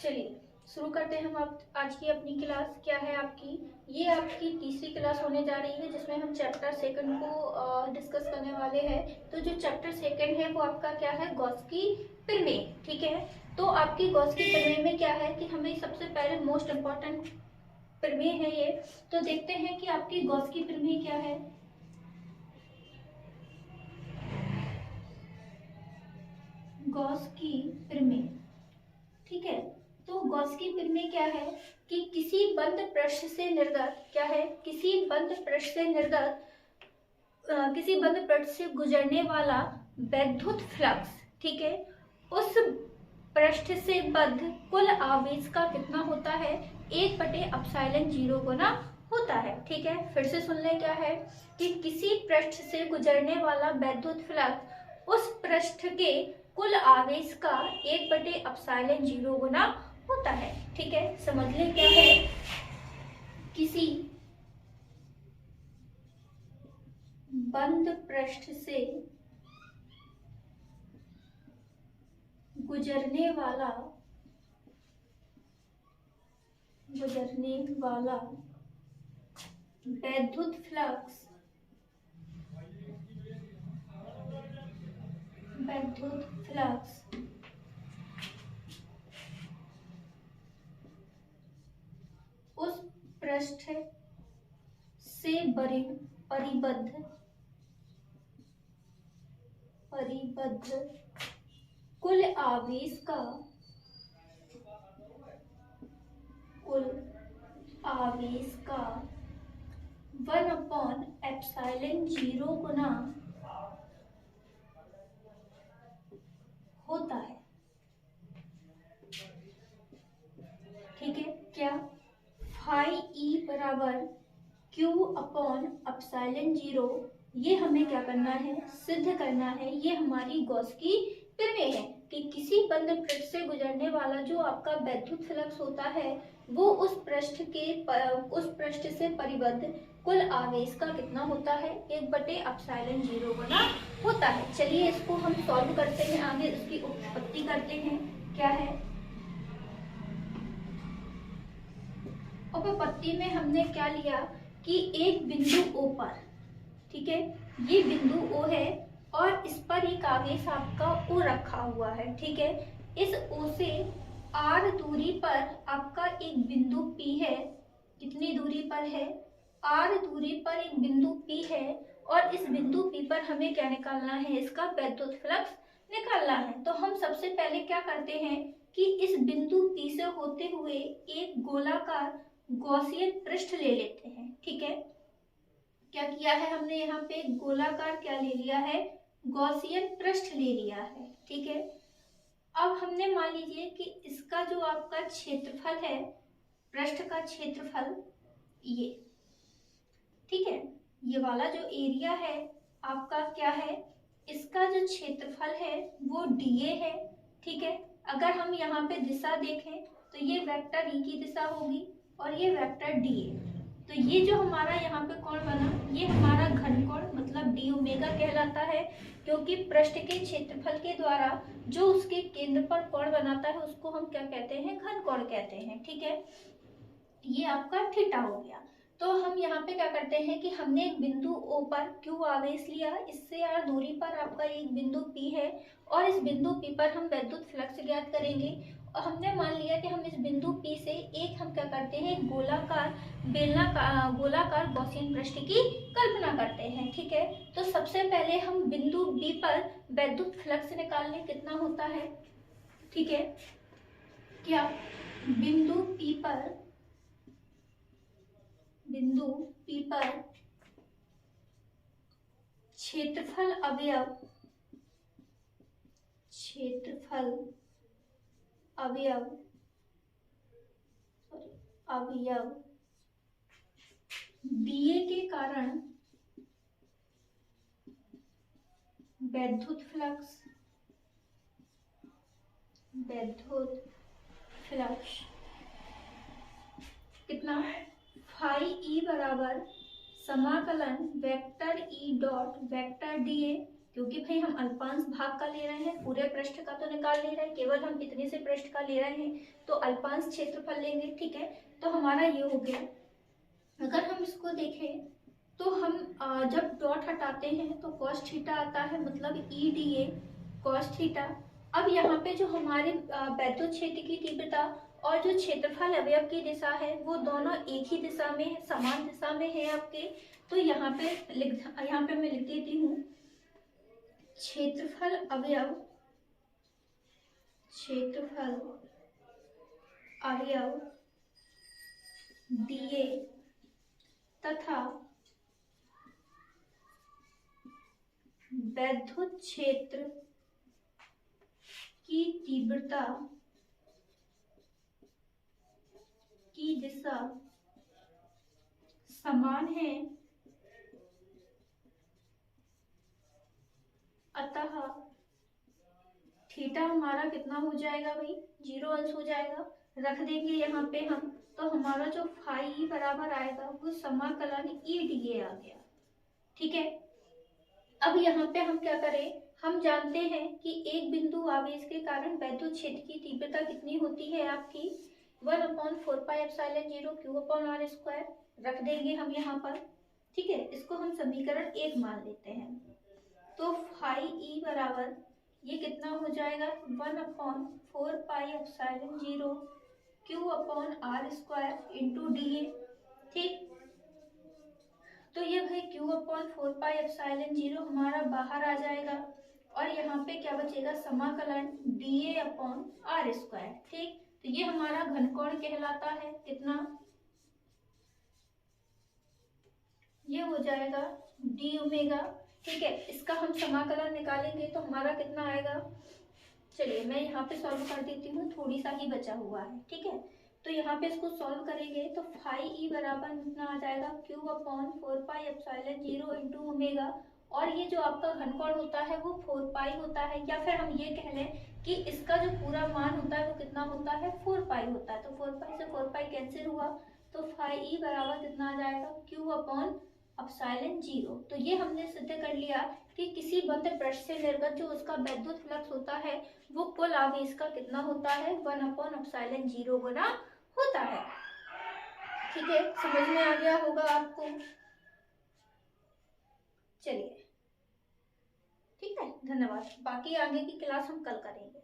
चलिए शुरू करते हैं हम आज की अपनी क्लास। क्या है आपकी, ये आपकी तीसरी क्लास होने जा रही है जिसमें हम चैप्टर सेकंड को डिस्कस करने वाले हैं। तो जो चैप्टर सेकंड है वो आपका क्या है, गॉस की प्रमेय। ठीक है, तो आपकी गॉस की प्रमेय में क्या है कि हमें सबसे पहले मोस्ट इम्पॉर्टेंट प्रमेय है ये। तो देखते हैं कि आपकी गॉस की प्रमेय क्या है। गॉस की प्रमेय, ठीक है। तो गॉस की प्रमेय क्या है कि किसी बंद पृष्ठ से निर्गत, क्या है, किसी बंद पृष्ठ से निर्गत किसी बंद पृष्ठ से गुजरने वाला वैद्युत फ्लक्स, ठीक है, उस पृष्ठ से बद्ध कुल आवेश का कितना होता है, 1/ε0 गुना होता है। ठीक है, फिर से सुन ले, क्या है कि किसी पृष्ठ से गुजरने वाला वैद्युत फ्लक्स उस पृष्ठ के कुल आवेश का 1/ε0 गुना होता है। ठीक है, समझ ले क्या है, किसी बंद पृष्ठ से गुजरने वाला वैद्युत फ्लक्स उस पृष्ठ से परिबद्ध कुल आवेश का 1/ε0 गुना होता है। ठीक है, क्या फाई ई बराबर Q/ε0, ये हमें क्या करना है, सिद्ध करना है। ये हमारी गॉस की प्रमेय है कि किसी बंद पृष्ठ से गुजरने वाला जो आपका वैद्युत फ्लक्स होता है वो उस पृष्ठ से परिबद्ध कुल आवेश का कितना होता है, 1/ε0 गुना होता है। चलिए इसको हम सॉल्व करते हैं, आगे इसकी उत्पत्ति करते हैं। क्या है, उपपत्ति में हमने क्या लिया कि एक बिंदु O पर, ठीक है, ये बिंदु O है और इस पर एक आवेश आपका O रखा हुआ है। ठीक है, इस O से R दूरी पर आपका एक बिंदु P है। कितनी दूरी पर है, R दूरी पर एक बिंदु P है और इस बिंदु P पर हमें क्या निकालना है, इसका वैद्युत फ्लक्स निकालना है। तो हम सबसे पहले क्या करते हैं कि इस बिंदु P से होते हुए एक गोलाकार गॉसियन पृष्ठ ले लेते हैं। ठीक है, क्या किया है हमने, यहाँ पे गोलाकार क्या ले लिया है, गॉसियन पृष्ठ ले लिया है। ठीक है, अब हमने मान लीजिए कि इसका जो आपका क्षेत्रफल है, पृष्ठ का क्षेत्रफल ये, ठीक है, ये वाला जो एरिया है आपका क्या है, इसका जो क्षेत्रफल है वो dA है। ठीक है, अगर हम यहाँ पे दिशा देखें तो ये वेक्टर E की दिशा होगी और ये वेक्टर dA। तो ये जो हमारा यहाँ पे कोण बना, ये हमारा घन कोण मतलब d ओमेगा कहलाता है, क्योंकि पृष्ठ के क्षेत्रफल के द्वारा जो उसके केंद्र पर कोण बनाता है उसको हम क्या कहते हैं, घन कोण कहते हैं। ठीक है, ये आपका थीटा हो गया। तो हम यहाँ पे क्या करते हैं कि हमने एक बिंदु O पर Q आवेश लिया, इससे R दूरी पर आपका एक बिंदु P है और इस बिंदु P पर हम वैद्युत फ्लक्स ज्ञात करेंगे। और हमने मान लिया कि हम इस बिंदु P से एक हम क्या करते हैं, गोलाकार गॉसियन पृष्ठ की कल्पना करते हैं। ठीक है, तो सबसे पहले हम बिंदु B पर वैद्युत फ्लक्स निकाल लें, कितना होता है। ठीक है, क्या बिंदु P पर क्षेत्रफल अवयव dA के कारण वैद्युत फ्लक्स कितना, फाई ई बराबर समाकलन vector E dot vector dA, क्योंकि भाई हम अल्पांश भाग का ले रहे हैं, पूरे पृष्ठ का तो निकाल नहीं रहे, केवल हम इतने से पृष्ठ का ले रहे हैं, तो अल्पांश क्षेत्रफल लेंगे। ठीक है, तो हमारा ये हो गया। अगर हम इसको देखें तो हम जब डॉट हटाते हैं तो cos थीटा आता है, मतलब E D A cos theta. अब यहाँ पे जो हमारे वैद्युत क्षेत्र की तीव्रता और जो क्षेत्रफल अवयव की दिशा है वो दोनों एक ही दिशा में है, समान दिशा में है आपके। तो यहाँ पे मैं लिख देती हूँ क्षेत्रफल अवयव डीए तथा वैद्युत क्षेत्र की तीव्रता की दिशा समान है, अतः थीटा हमारा कितना हो जाएगा भाई, 0 अंश हो जाएगा। रख देंगे यहाँ पे हम, तो हमारा जो फाई बराबर आएगा वो समाकलन ई डी ए आ गया। ठीक है, अब यहाँ पे हम क्या करें, हम जानते हैं कि एक बिंदु आवेश के कारण वैद्युत क्षेत्र की तीव्रता कितनी होती है आपकी 1/4πε0 Q/r²। रख देंगे हम यहाँ पर। ठीक है, इसको हम समीकरण 1 मान लेते हैं। तो फाई ई बराबर ये कितना हो जाएगा 1/4πε0 Q/r² इंटू डी ए। ठीक, तो ये भाई Q/4πε0 हमारा बाहर आ जाएगा और यहाँ पे क्या बचेगा, समाकलन dA/r²। ठीक, तो ये हमारा घनकोण कहलाता है। कितना, ये हो जाएगा डी ओमेगा। ठीक है, इसका हम समाकलन निकालेंगे तो हमारा कितना आएगा, चलिए मैं यहाँ पे सॉल्व कर देती हूँ, थोड़ी सा ही बचा हुआ है। ठीक है, तो यहाँ पे इसको सॉल्व करेंगे तो फाई ई बराबर कितना आ जाएगा Q/4πε0 इंटू ओमेगा, और ये जो आपका घनकोण होता है वो 4 पाई होता है, या फिर हम ये कह लें कि इसका जो पूरा मान होता है वो कितना होता है 4 पाई होता है। तो 4 पाई से 4 पाई कैंसिल हुआ, तो फाई ई बराबर कितना आ जाएगा Q/ε0। तो ये हमने सिद्ध कर लिया कि किसी बंद पृष्ठ से निर्गत जो उसका वैद्युत फ्लक्स होता है वो कुल आवेश का कितना होता है 1/ε0 गुना होता है। ठीक है, समझ में आ गया होगा आपको। चलिए, ठीक है, धन्यवाद। बाकी आगे की क्लास हम कल करेंगे।